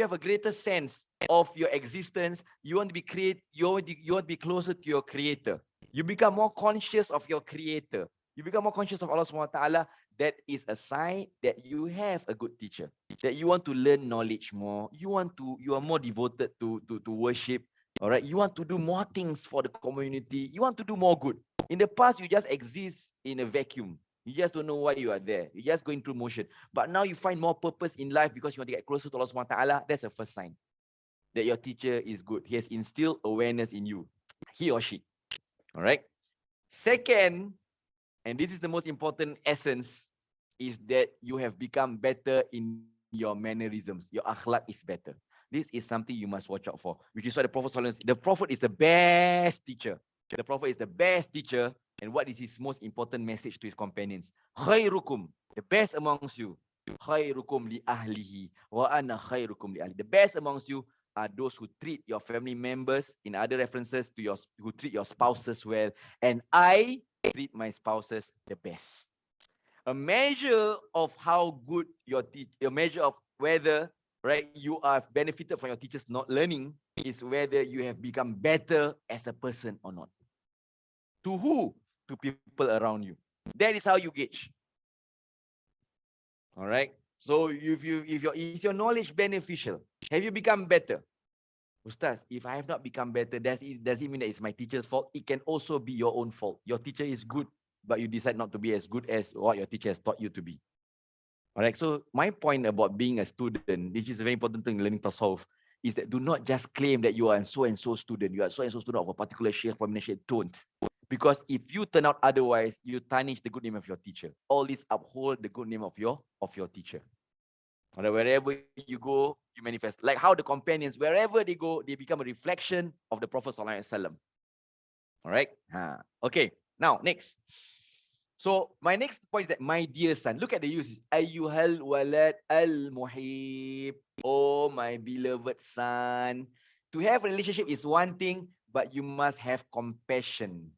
have a greater sense of your existence. You want to be you want to be closer to your creator. You become more conscious of your creator. You become more conscious of Allah subhanahu wa ta'ala. That is a sign that you have a good teacher. That you want to learn knowledge more. You are more devoted to worship. All right. You want to do more things for the community. You want to do more good. In the past, you just exist in a vacuum. You just don't know why you are there. You're just going through motion. But now you find more purpose in life because you want to get closer to Allah subhanahu wa ta'ala. That's the first sign that your teacher is good. He has instilled awareness in you. He or she. All right. Second, and this is the most important essence, is that you have become better in your mannerisms. Your akhlaq is better. This is something you must watch out for, which is why the Prophet is the best teacher. The Prophet is the best teacher. And what is his most important message to his companions? Khairukum, the best amongst you. Khairukum li ahlihi wa ana khairukum li ahli. The best amongst you are those who treat your family members, in other references to who treat your spouses well, and I treat my spouses the best. A measure of how good a measure of whether, right, you are benefited from your teachers not learning is whether you have become better as a person or not. To who? To people around you. That is how you gauge. All right. So is your knowledge beneficial? Have you become better? Ustaz, if I have not become better, does it mean that it's my teacher's fault? It can also be your own fault. Your teacher is good, but you decide not to be as good as what your teacher has taught you to be. All right. So my point about being a student, which is a very important thing in learning tasawwuf, is that do not just claim that you are a so and so student. You are so and so student of a particular sheikh from Malaysia. Don't. Because if you turn out otherwise, you tarnish the good name of your teacher. All this uphold the good name of your teacher. All right, wherever you go, you manifest. Like how the companions, wherever they go, they become a reflection of the Prophet Sallallahu Alaihi Wasallam. All right. Okay. Now next. So my next point is that my dear son, look at the use. Ayyuhal walad al muhib. Oh, my beloved son. To have a relationship is one thing, but you must have compassion.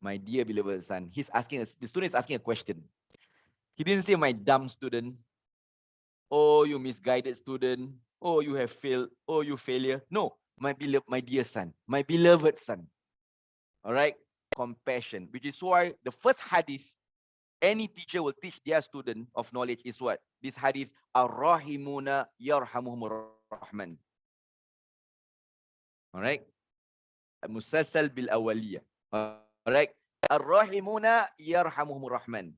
My dear beloved son. He's asking us, the student is asking a question. He didn't say my dumb student. Oh, you misguided student. Oh, you have failed. Oh, you failure. No, my dear son, my beloved son. All right. Compassion, which is why the first hadith any teacher will teach their student of knowledge is what? This hadith, Ar-Rahimuna yarhamuhumur Rahman. All right. Musalsal bil awaliyah. All right. Ar-Rahimuna yarhamuhumur Rahman.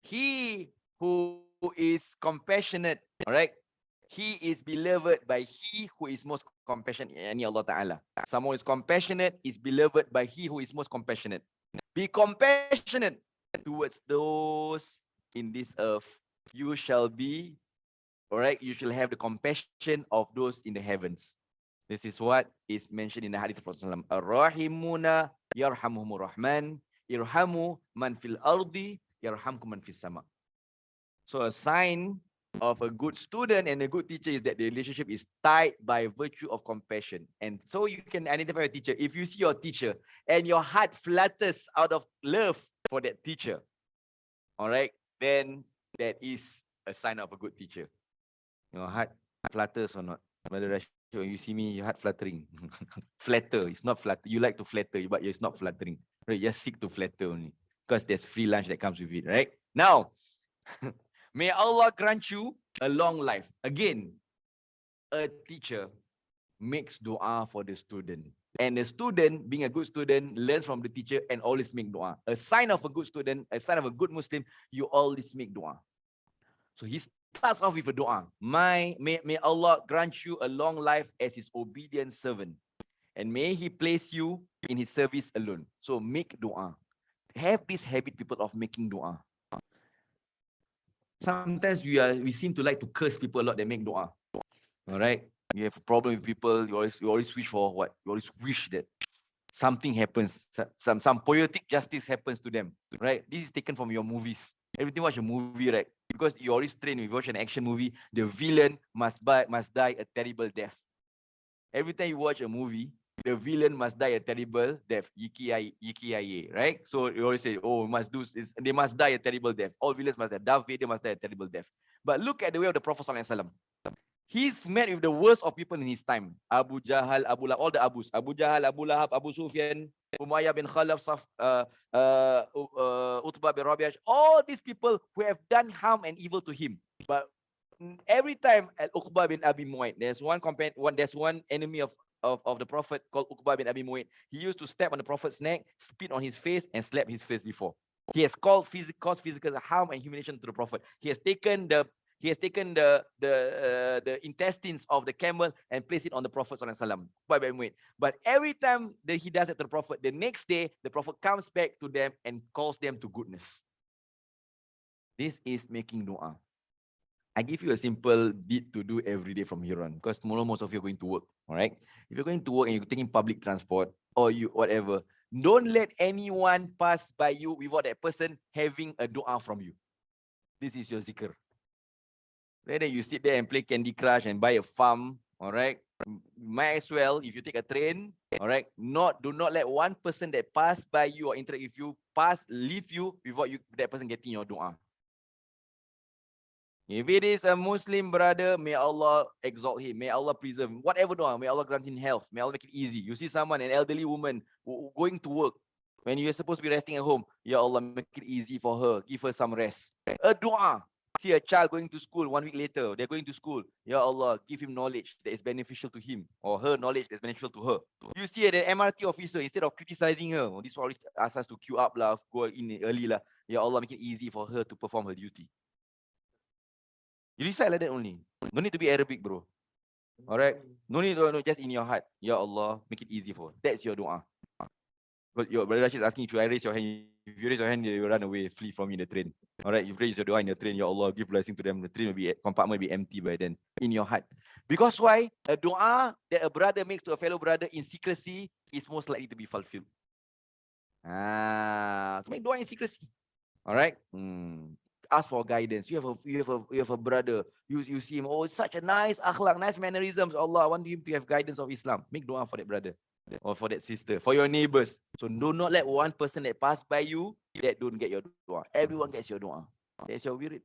He who is compassionate, all right? He is beloved by he who is most compassionate, yani Allah Ta'ala. Someone who is compassionate is beloved by he who is most compassionate. Be compassionate towards those in this earth. You shall be, all right, you shall have the compassion of those in the heavens. This is what is mentioned in the hadith of Prophet. Ar-Rahimuna yarhamuhumur Rahman, irhamu man fil ardi, yarhamkum man fis sama. So a sign of a good student and a good teacher is that the relationship is tied by virtue of compassion. And so you can identify a teacher. If you see your teacher and your heart flutters out of love for that teacher, all right, then that is a sign of a good teacher. Your heart flutters or not? Brother Rashid, when you see me, your heart fluttering. Flatter, it's not flatter. You like to flatter, but it's not fluttering. Right? Just seek to flatter only. Because there's free lunch that comes with it, right? Now, may Allah grant you a long life. Again, a teacher makes dua for the student. And the student, being a good student, learns from the teacher and always make dua. A sign of a good student, a sign of a good Muslim, you always make dua. So he starts off with a dua. May Allah grant you a long life as his obedient servant. And may he place you in his service alone. So make dua. Have this habit, people, of making dua. Sometimes we seem to like to curse people a lot that make dua. All right. You have a problem with people, you always wish for what? You always wish that something happens, some poetic justice happens to them. Right? This is taken from your movies. Every time you watch a movie, right? Because you always train, when you watch an action movie, the villain must die a terrible death. Every time you watch a movie, the villain must die a terrible death. Yikiaye, right? So you always say, oh, they must die a terrible death. All villains must die. Darth Vader must die a terrible death. But look at the way of the Prophet ﷺ. He's met with the worst of people in his time. Abu Jahal, Abu Lahab, all the Abus. Abu Jahal, Abu Lahab, Abu Sufyan, Umayyah bin Khalaf, Utbah bin Rabi'ah. All these people who have done harm and evil to him. But every time at Uqbah bin Abi Mu'ayt, there's one enemy of the Prophet called Uqbah bin Abi Mu'ayt. He used to step on the Prophet's neck, spit on his face, and slap his face before. He has caused physical harm and humiliation to the Prophet. He has taken the intestines of the camel and placed it on the Prophet ﷺ. But every time that he does it to the Prophet, the next day the Prophet comes back to them and calls them to goodness. This is making dua. I give you a simple deed to do every day from here on, because tomorrow most of you are going to work. All right. If you're going to work and you're taking public transport or you whatever, don't let anyone pass by you without that person having a dua from you. This is your zikr. Rather you sit there and play Candy Crush and buy a farm, all right? Might as well, if you take a train, all right, do not let one person that pass by you or interact with you leave you without that person getting your dua. If it is a Muslim brother, may Allah exalt him, may Allah preserve him. Whatever dua, may Allah grant him health, may Allah make it easy. You see someone, an elderly woman going to work, when you're supposed to be resting at home, Ya Allah, make it easy for her, give her some rest. A dua. See a child going to school 1 week later, they're going to school. Ya Allah, give him knowledge that is beneficial to him, or her knowledge that's beneficial to her. You see an MRT officer, instead of criticizing her, this always asks us to queue up lah, go in early lah. Ya Allah, make it easy for her to perform her duty. You recite like that only. No need to be Arabic, bro. Alright? No need to, no, just in your heart. Ya Allah, make it easy for her. That's your dua. But your brother Rashid is asking, should I raise your hand? If you raise your hand, you will run away, flee from me in the train. Alright, you raise your dua in the train, Ya Allah, give blessing to them. The train will be, compartment will be empty by then, in your heart. Because why? A dua that a brother makes to a fellow brother in secrecy is most likely to be fulfilled. So make dua in secrecy. Alright? Ask for guidance. You have a brother. You see him, oh, such a nice akhlaq, nice mannerisms. Allah, I want him to have guidance of Islam. Make dua for that brother. Or for that sister, for your neighbors. So do not let one person that pass by you that don't get your dua. Everyone gets your dua. That's your wirid.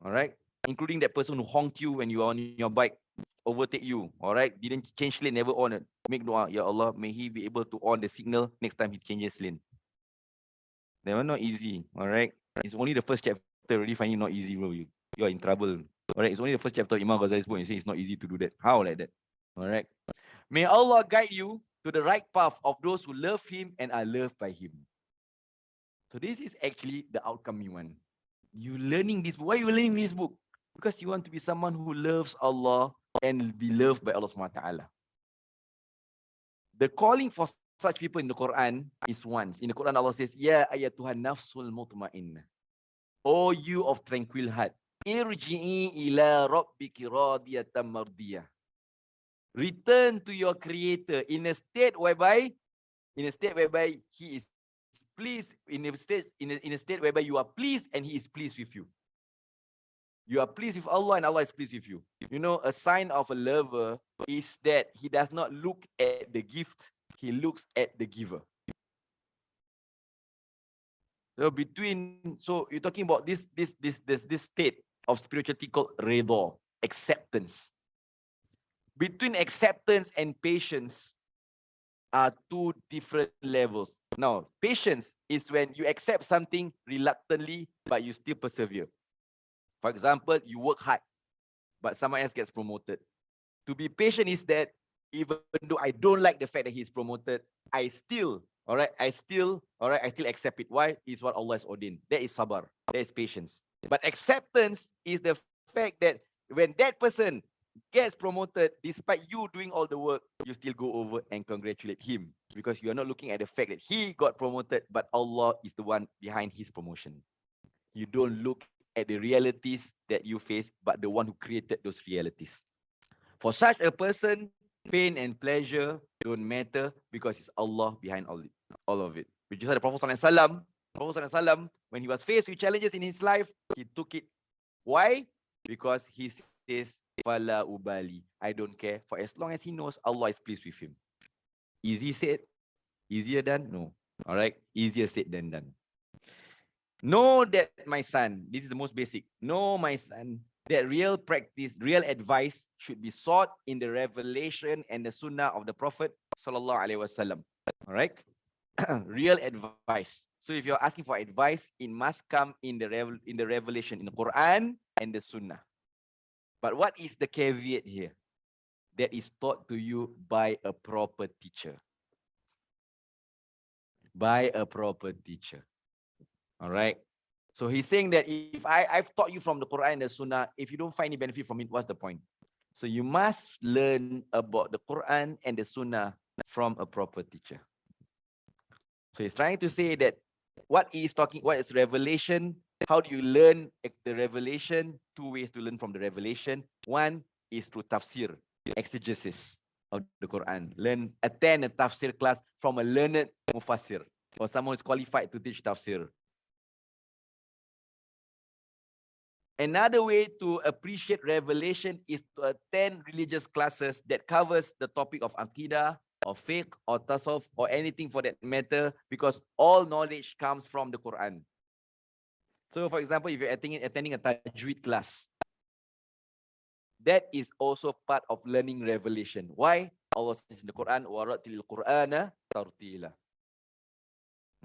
All right, including that person who honked you when you are on your bike, overtake you. All right, didn't change lane, never on it. Make dua. Ya Allah, may he be able to on the signal next time he changes lane. That one not easy. All right, it's only the first chapter. Already finding not easy, bro. You are in trouble. All right, it's only the first chapter of Imam Ghazali's book. You say it's not easy to do that. How like that? All right. May Allah guide you to the right path of those who love him and are loved by him. So this is actually the outcome you want. You learning this book. Why are you learning this book? Because you want to be someone who loves Allah and be loved by Allah subhanahu wa ta'ala. The calling for such people in the Quran is once. In the Quran, Allah says, Ya ayatuhan nafsul mutma'inna. O you of tranquil heart. Irji'i ila rabbiki radiyatan mardiyah. Return to your creator in a state whereby he is pleased, in a state whereby you are pleased and he is pleased with you. You are pleased with Allah and Allah is pleased with you. You know, a sign of a lover is that he does not look at the gift, he looks at the giver. So you're talking about this state of spirituality called redha, acceptance. Between acceptance and patience are two different levels. Now, patience is when you accept something reluctantly, but you still persevere. For example, you work hard, but someone else gets promoted. To be patient is that even though I don't like the fact that he's promoted, I still accept it. Why? It's what Allah has ordained. That is sabr. That is patience. But acceptance is the fact that when that person gets promoted, despite you doing all the work, you still go over and congratulate him because you are not looking at the fact that he got promoted, but Allah is the one behind his promotion. You don't look at the realities that you face, but the one who created those realities. For such a person, pain and pleasure don't matter because it's Allah behind all of it. Which is why the Prophet ﷺ, when he was faced with challenges in his life, he took it. Why? Because he says, Fala ubali. I don't care. For as long as he knows Allah is pleased with him. Easy said, easier done? No. All right. Easier said than done. Know that, my son, this is the most basic. Know, my son, that real practice, real advice should be sought in the revelation and the sunnah of the Prophet sallallahu alaihi wasallam. All right. Real advice. So if you're asking for advice, it must come in the revelation, in the Quran and the sunnah. But what is the caveat here? That is taught to you by a proper teacher. By a proper teacher. All right. So he's saying that if I've taught you from the Quran and the Sunnah, if you don't find any benefit from it, what's the point? So you must learn about the Quran and the Sunnah from a proper teacher. So he's trying to say that what is revelation? How do you learn the revelation? Two ways to learn from the revelation. One is through tafsir, exegesis of the Quran. Attend a tafsir class from a learned mufassir or someone who is qualified to teach tafsir. Another way to appreciate revelation is to attend religious classes that covers the topic of aqidah or fiqh or tasawwuf or anything for that matter, because all knowledge comes from the Quran. So for example, if you're attending a tajweed class, that is also part of learning revelation. Why? Allah says in the Quran, وَرَتِّلِ الْقُرْآنَ تَرْتِيلًا.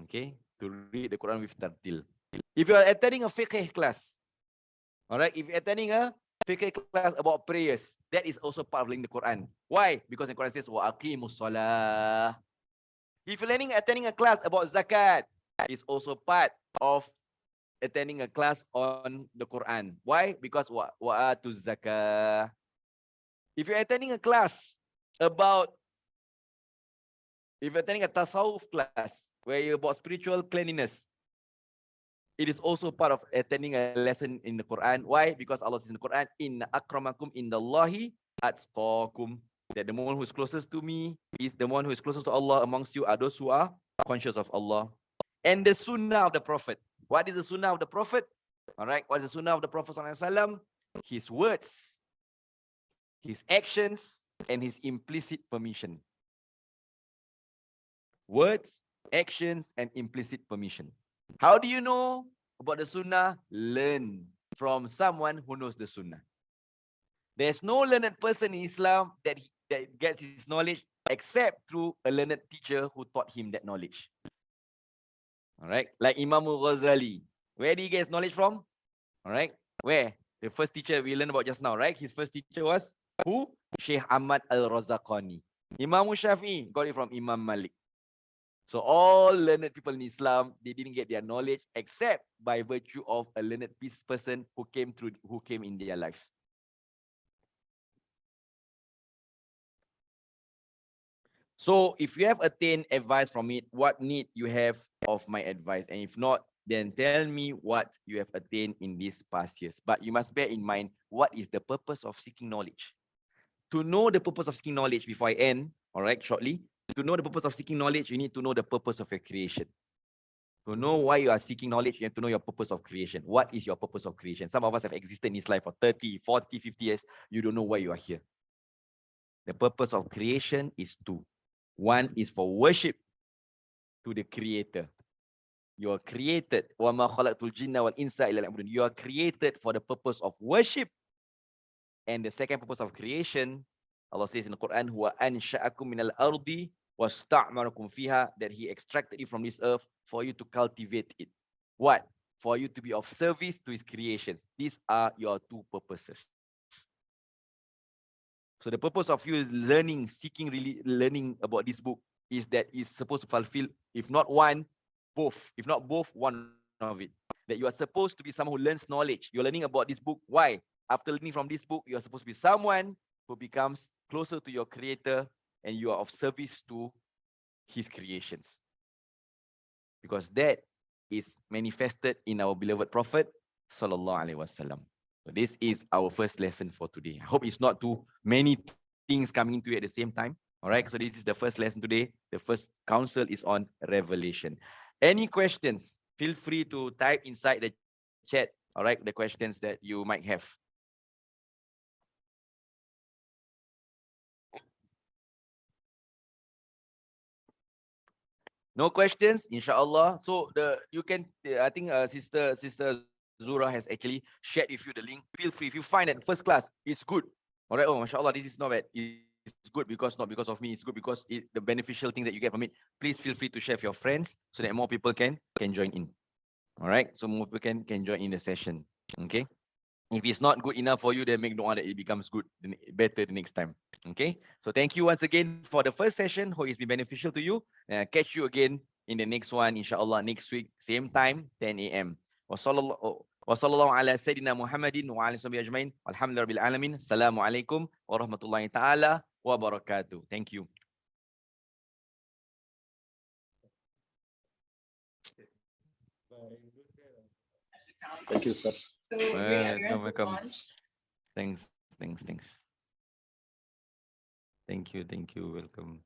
Okay, to read the Quran with tartil. If you are attending a fiqh class, All right. If you're attending a fiqh class about prayers, that is also part of learning the Quran. Why? Because the Quran says, wa aqimus salah. If you're attending a class about zakat, it's also part of attending a class on the Quran. Why? Because wa'atu zakah. If you're attending a class about, if you're attending a tasawwuf class where you're about spiritual cleanliness, it is also part of attending a lesson in the Quran. Why? Because Allah says in the Quran, inna akramakum indallahi atqakum. That the one who is closest to me is the one who is closest to Allah amongst you are those who are conscious of Allah. And the sunnah of the Prophet. What is the sunnah of the Prophet? All right. What is the sunnah of the Prophet sallallahu alaihi wasallam? His words, his actions, and his implicit permission. Words, actions, and implicit permission. How do you know about the sunnah? Learn from someone who knows the sunnah. There's no learned person in Islam that gets his knowledge except through a learned teacher who taught him that knowledge. All right, like Imam Ghazali. Where did he get his knowledge from? All right, where? The first teacher we learned about just now, right? His first teacher was who? Sheikh Ahmad Al-Razaqani. Imam Shafi'i got it from Imam Malik. So all learned people in Islam, they didn't get their knowledge except by virtue of a learned person who came in their lives. So if you have attained advice from it, what need you have of my advice? And if not, then tell me what you have attained in these past years. But you must bear in mind, what is the purpose of seeking knowledge? To know the purpose of seeking knowledge before I end, all right, shortly, to know the purpose of seeking knowledge, you need to know the purpose of your creation. To know why you are seeking knowledge, you have to know your purpose of creation. What is your purpose of creation? Some of us have existed in this life for 30, 40, 50 years. You don't know why you are here. The purpose of creation is two. One is for worship to the Creator. You are created. وَمَا خَلَقْتُ الْجِنَّ وَالْإِنسَ إِلَّا لِيَعْبُدُونِ. You are created for the purpose of worship. And the second purpose of creation, Allah says in the Quran, هُوَ أَنْشَأَكُم مِنَ الْأَرْضِ وَاسْتَعْمَرَكُم فِيهَا, that He extracted you from this earth for you to cultivate it. What? For you to be of service to His creations. These are your two purposes. So the purpose of you learning, seeking, really learning about this book is that it's supposed to fulfill, if not one, both. If not both, one of it. That you are supposed to be someone who learns knowledge. You're learning about this book. Why? After learning from this book, you are supposed to be someone who becomes closer to your Creator and you are of service to His creations. Because that is manifested in our beloved Prophet Sallallahu Alaihi Wasallam. So this is our first lesson for today. I hope it's not too many things coming to you at the same time. All right, so this is the first lesson today. The first counsel is on revelation. Any questions? Feel free to type inside the chat, all right, the questions that you might have. No questions, inshallah. So you can, I think Sister Zura has actually shared with you the link. Feel free, if you find that first class is good, all right, oh, mashallah, this is not bad. It's good because not because of me, it's good because the beneficial thing that you get from it. Please feel free to share with your friends so that more people can join in. All right, so more people can join in the session. Okay. If it's not good enough for you, then make note that it becomes good, better the next time. Okay. So thank you once again for the first session. Hope it's been beneficial to you. And I'll catch you again in the next one, inshallah, next week, same time, 10 a.m. Wassallallahu ala Sayyidina Muhammadin wa ala sahbihi ajmain. Alhamdulillah rabbil alamin. Assalamu alaikum warahmatullahi ta'ala wabarakatuh. Thank you. Thank you, sir. So welcome. Thanks. Thank you. Welcome.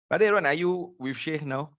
Brother Aaron, are you with Sheikh now?